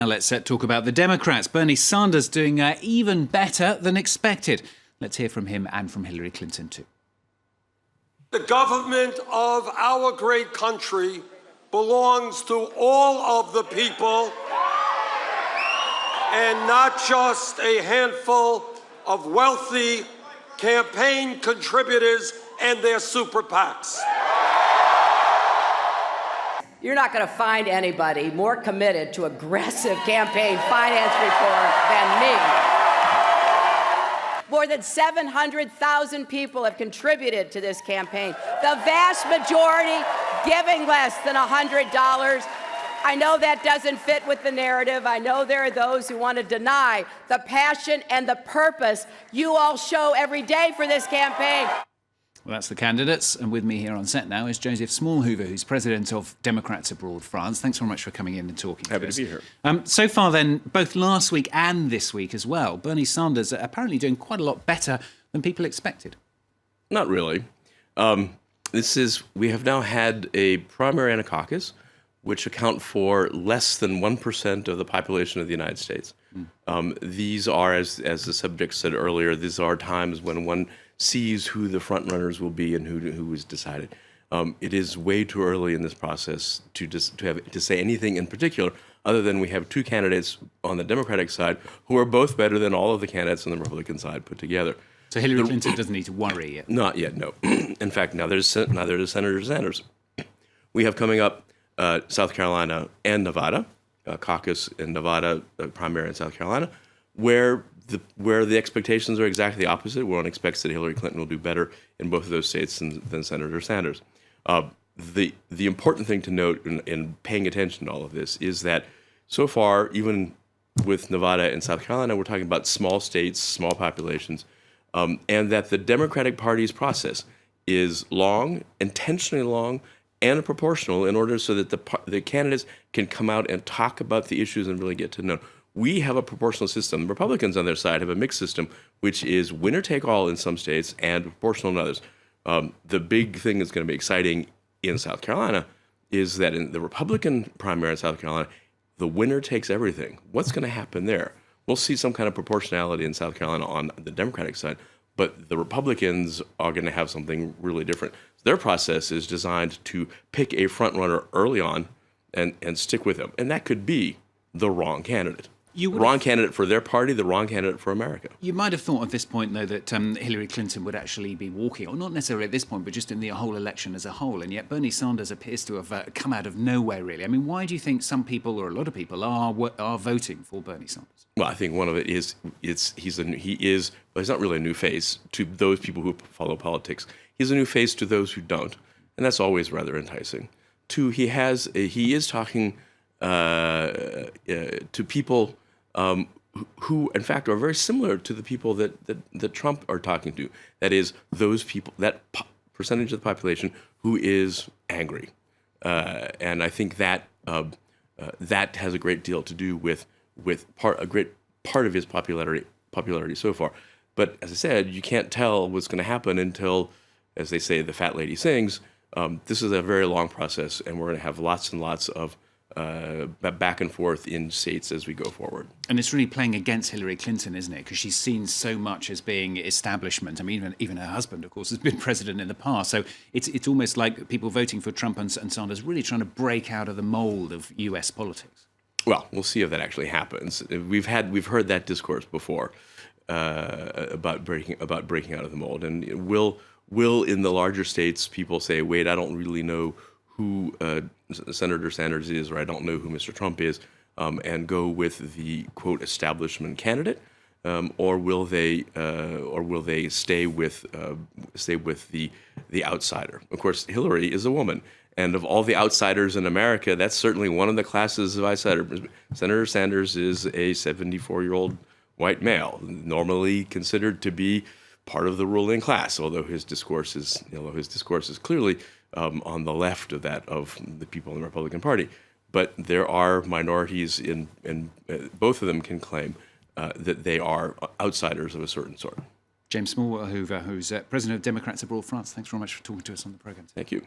Now let's talk about the Democrats. Bernie Sanders doing even better than expected. Let's hear from him and from Hillary Clinton too. The government of our great country belongs to all of the people and not just a handful of wealthy campaign contributors and their super PACs. You're not going to find anybody more committed to aggressive campaign finance reform than me. More than 700,000 people have contributed to this campaign, the vast majority giving less than $100. I know that doesn't fit with the narrative. I know there are those who want to deny the passion and the purpose you all show every day for this campaign. Well, that's the candidates. And with me here on set now is Joe Smallhoover, who's president of Democrats Abroad France. Thanks very much for coming in and talking to us. Happy to be here. So far then, both last week and this week as well, Bernie Sanders apparently doing quite a lot better than people expected. Not really. We have now had a primary and a caucus, which account for less than 1% of the population of the United States. These are, as the subject said earlier, these are times when one sees who the front runners will be and who is decided. It is way too early in this process to say anything in particular, other than we have two candidates on the Democratic side who are both better than all of the candidates on the Republican side put together. So Hillary Clinton doesn't need to worry yet? Not yet, no. In fact, neither does Senator Sanders. We have coming up South Carolina and Nevada, a caucus in Nevada, a primary in South Carolina, where the expectations are exactly the opposite. One expects that Hillary Clinton will do better in both of those states than Senator Sanders. The important thing to note in paying attention to all of this is that so far, even with Nevada and South Carolina, we're talking about small states, small populations, and that the Democratic Party's process is long, intentionally long, and proportional in order so that the candidates can come out and talk about the issues and really get to know. We have a proportional system. Republicans on their side have a mixed system, which is winner take all in some states and proportional in others. The big thing that's going to be exciting in South Carolina is that in the Republican primary in South Carolina, the winner takes everything. What's going to happen there? We'll see some kind of proportionality in South Carolina on the Democratic side, but the Republicans are going to have something really different. Their process is designed to pick a front runner early on and stick with them. And that could be the wrong candidate. Wrong candidate for their party, the wrong candidate for America. You might have thought at this point, though, that Hillary Clinton would actually be walking, or not necessarily at this point, but just in the whole election as a whole. And yet Bernie Sanders appears to have come out of nowhere, really. I mean, why do you think some people, or a lot of people, are voting for Bernie Sanders? Well, I think one of it is he's not really a new face to those people who follow politics. He's a new face to those who don't, and that's always rather enticing. Two, he is talking to people who, in fact, are very similar to the people that Trump are talking to. That is, those people, that percentage of the population who is angry, and I think that that has a great deal to do with a great part of his popularity so far. But as I said, you can't tell what's going to happen until, as they say, the fat lady sings. This is a very long process, and we're going to have lots and lots of back and forth in states as we go forward. And it's really playing against Hillary Clinton, isn't it? Because she's seen so much as being establishment. I mean, even her husband, of course, has been president in the past. So it's almost like people voting for Trump and Sanders really trying to break out of the mold of US politics. Well, we'll see if that actually happens. We've heard that discourse before about breaking out of the mold, and will in the larger states people say, wait, I don't really know who Senator Sanders is, or I don't know who Mr. Trump is, and go with the quote establishment candidate, or will they stay with the outsider? Of course, Hillary is a woman, and of all the outsiders in America, that's certainly one of the classes of outsiders. Senator Sanders is a 74-year-old white male, normally considered to be part of the ruling class, although his discourse is clearly on the left of that of the people in the Republican Party. But there are minorities in both of them can claim that they are outsiders of a certain sort. James Smallhoover, who's president of Democrats Abroad France, thanks very much for talking to us on the programme. Thank you.